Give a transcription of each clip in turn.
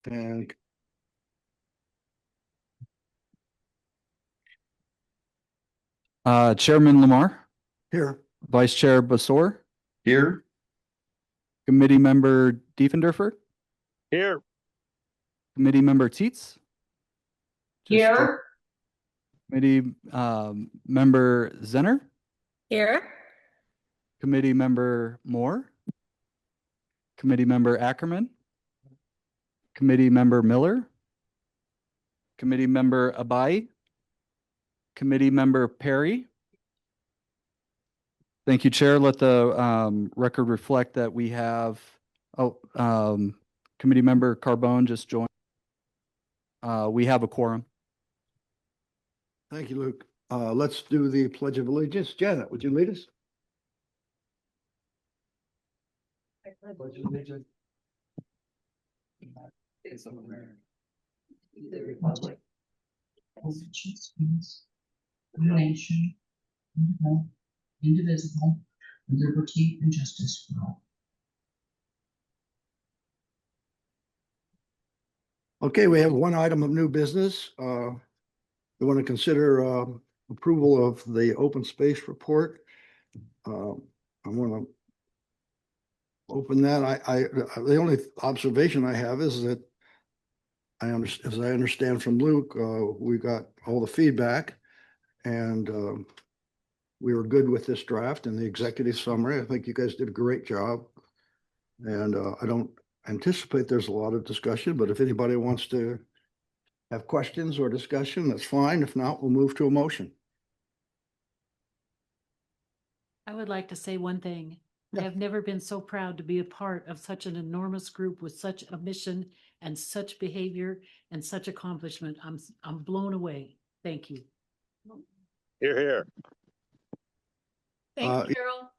And Chairman Lamar, here, Vice Chair Basor, Here. Committee Member Diefendorfer, Here. Committee Member Teets. Here. Committee Member Zenner, Here. Committee Member Moore, Committee Member Ackerman, Committee Member Miller, Committee Member Abai, Committee Member Perry. Thank you, Chair. Let the record reflect that we have, Committee Member Carbone just joined. We have a quorum. thank you, Luke. Let's do the Pledge of Allegiance. Janet, would you lead us? Pledge of Allegiance. States of America, to the republic, for which it stands, one nation, under God, indivisible, with liberty and justice for all. Okay, we have one item of new business. We want to consider approval of the open space report. I want to open that. The only observation I have is that as I understand from Luke, we got all the feedback and we were good with this draft and the executive summary. I think you guys did a great job. And I don't anticipate there's a lot of discussion, but if anybody wants to have questions or discussion, that's fine. If not, we'll move to a motion. I would like to say one thing. Yeah. I have never been so proud to be a part of such an enormous group with such a mission and such behavior and such accomplishment. I'm blown away. Thank you. Here, here. Thank you, Carol.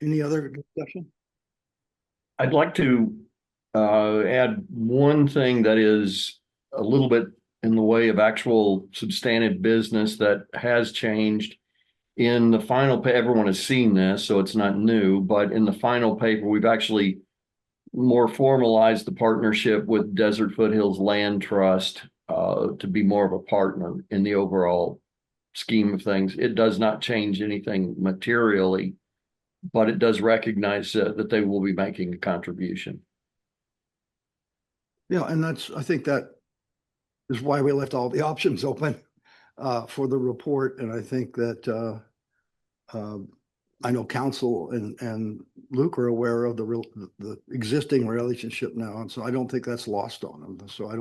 Any other discussion? I'd like to add one thing that is a little bit in the way of actual substantive business that has changed. In the final paper, everyone has seen this, so it's not new, but in the final paper, we've actually more formalized the partnership with Desert Foothills Land Trust to be more of a partner in the overall scheme of things. It does not change anything materially, but it does recognize that they will be making a contribution. Yeah, and I think that is why we left all the options open for the report. And I think that I know council and Luke are aware of the existing relationship now. And so I don't think that's lost on them. So I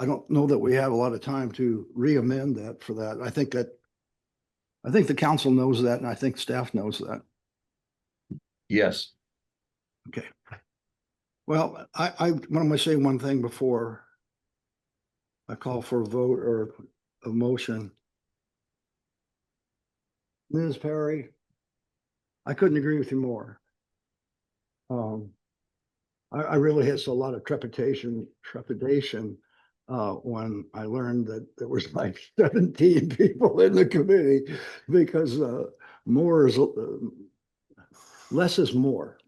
don't know that we have a lot of time to re-amend that for that. I think the council knows that, and I think staff knows that. Yes. Okay. Well, I want to say one thing before I call for a vote or a motion. Ms. Perry, I couldn't agree with you more. I really had a lot of trepidation when I learned that there was like 17 people in the committee because more is less is more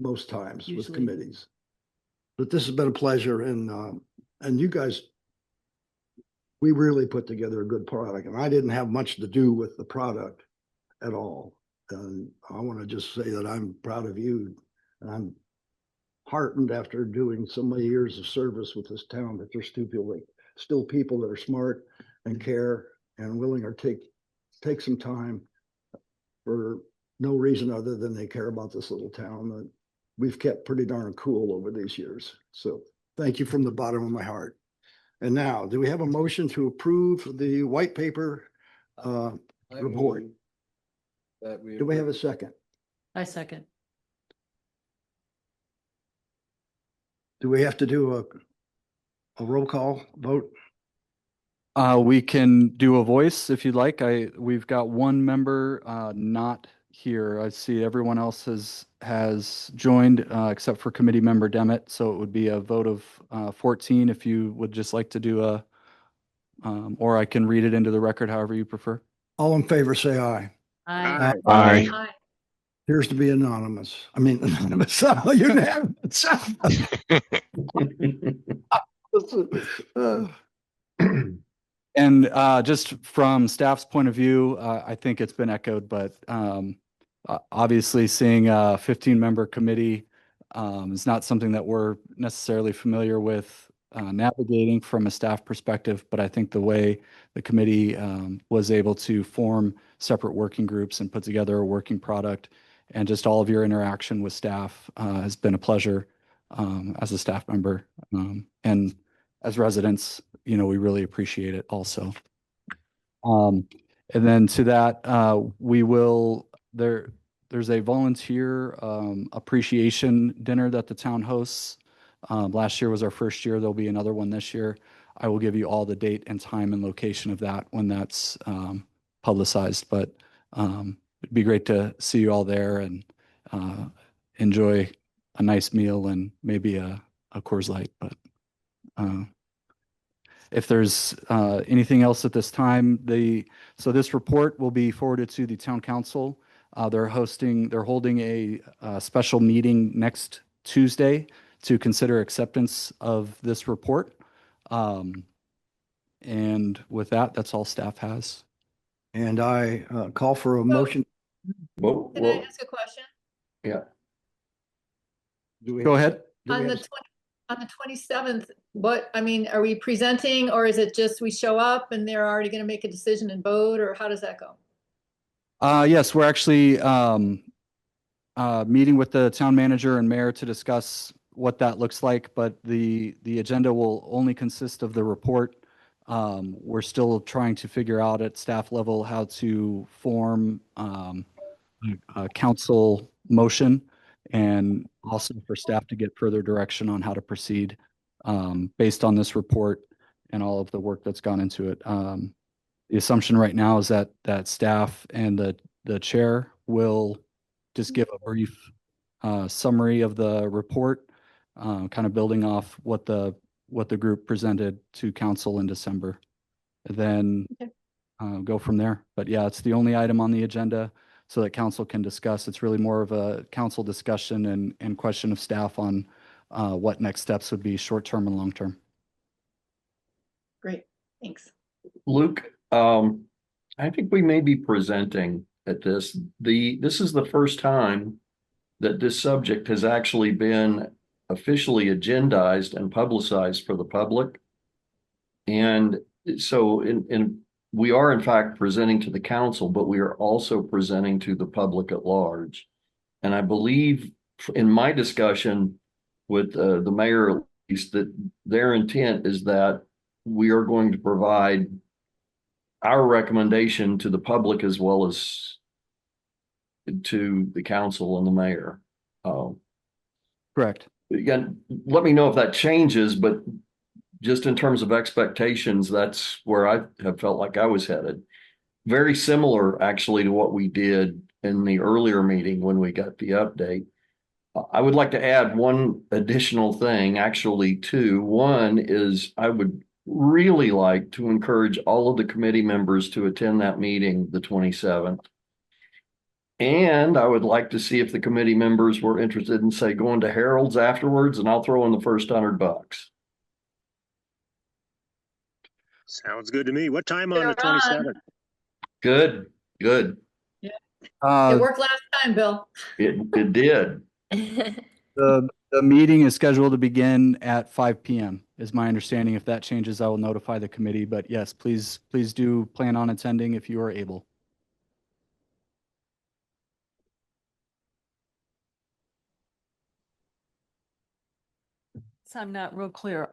most times with Usually. committees. But this has been a pleasure and you guys, we really put together a good product, and I didn't have much to do with the product at all. And I want to just say that I'm proud of you, and I'm heartened after doing so many years of service with this town that there's still people that are smart and care and willing to take some time for no reason other than they care about this little town that we've kept pretty darn cool over these years. So thank you from the bottom of my heart. And now, do we have a motion to approve the white paper report? Do we have a second? I second. Do we have to do a roll call vote? We can do a voice if you'd like. We've got one member not here. I see everyone else has joined except for Committee Member Demet. So it would be a vote of 14 if you would just like to do or I can read it into the record however you prefer. All in favor, say aye. Aye. Aye. Aye. Appears to be anonymous. I mean, anonymous. Unanimous. Uh, And just from staff's point of view, I think it's been echoed, but obviously seeing a 15-member committee is not something that we're necessarily familiar with navigating from a staff perspective, but I think the way the committee was able to form separate working groups and put together a working product, and just all of your interaction with staff has been a pleasure as a staff member. And as residents, we really appreciate it also. And then to that, there's a volunteer appreciation dinner that the town hosts. Last year was our first year. There'll be another one this year. I will give you all the date and time and location of that when that's publicized, but it'd be great to see you all there and enjoy a nice meal and maybe a Coors Light, but if there's anything else at this time, so this report will be forwarded to the town council. They're holding a special meeting next Tuesday to consider acceptance of this report. And with that, that's all staff has. And I call for a motion. Well, Can I ask a question? yeah. Do we Go have- ahead. do we On the have- on the 27th, are we presenting, or is it just we show up and they're already going to make a decision and vote, or how does that go? Yes, we're actually meeting with the town manager and mayor to discuss what that looks like, but the agenda will only consist of the report. We're still trying to figure out at staff level how to form a council motion, and also for staff to get further direction on how to proceed based on this report and all of the work that's gone into it. The assumption right now is that staff and the chair will just give a brief summary of the report, kind of building off what the group presented to council in December. And then go from there. But yeah, it's the only item on the agenda so that council can discuss. It's really more of a council discussion and question of staff on what next steps would be short-term and long-term. Great, thanks. Luke, I think we may be presenting at this. This is the first time that this subject has actually been officially agendized and publicized for the public. And so we are in fact presenting to the council, but we are also presenting to the public at large. And I believe in my discussion with the mayor, at least, that their intent is that we are going to provide our recommendation to the public as well as to the council and the mayor. Correct. Again, let me know if that changes, but just in terms of expectations, that's where I have felt like I was headed. Very similar actually to what we did in the earlier meeting when we got the update. I would like to add one additional thing, actually two. One is I would really like to encourage all of the committee members to attend that meeting the 27th. And I would like to see if the committee members were interested in, say, going to Harold's afterwards, and I'll throw in the first $100. Sounds good to me. What time on You're the 27th? Good, good. It Uh, worked last time, Bill. It did. the meeting is scheduled to begin at 5 p.m. is my understanding. If that changes, I will notify the committee. But yes, please do plan on attending if you are able. So I'm not real clear.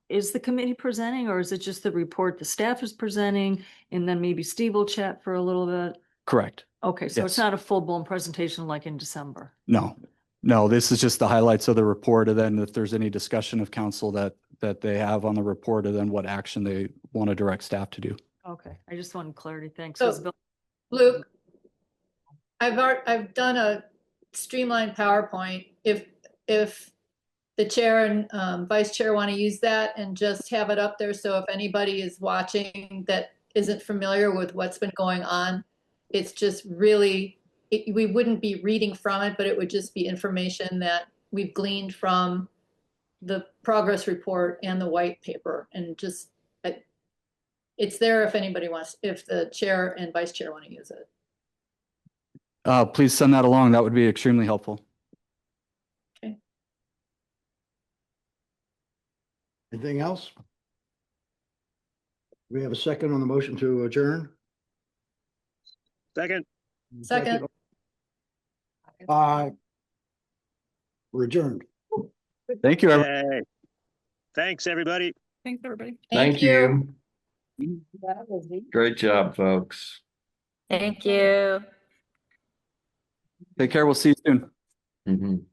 Is the committee presenting, or is it just the report the staff is presenting and then maybe Steve will chat for a little bit? Correct. Okay, so Yes. it's not a full-blown presentation like in December. No, this is just the highlights of the report. And then if there's any discussion of council that they have on the report, and then what action they want to direct staff to do. Okay, I just wanted clarity. Thanks. So- 'Cause Bill- Luke, I've done a streamlined PowerPoint. If the chair and vice chair want to use that and just have it up there, so if anybody is watching that isn't familiar with what's been going on, it's just really we wouldn't be reading from it, but it would just be information that we've gleaned from the progress report and the white paper, and just, it's there if anybody wants, if the chair and vice chair want to use it. Please send that along. That would be extremely helpful. Anything else? We have a second on the motion to adjourn? Second. Second. We're adjourned. Thank you, everyone. Yay. Thanks, everybody. Thanks, everybody. Thank you. Great job, folks. Thank you. Take care. We'll see you soon. Mhm.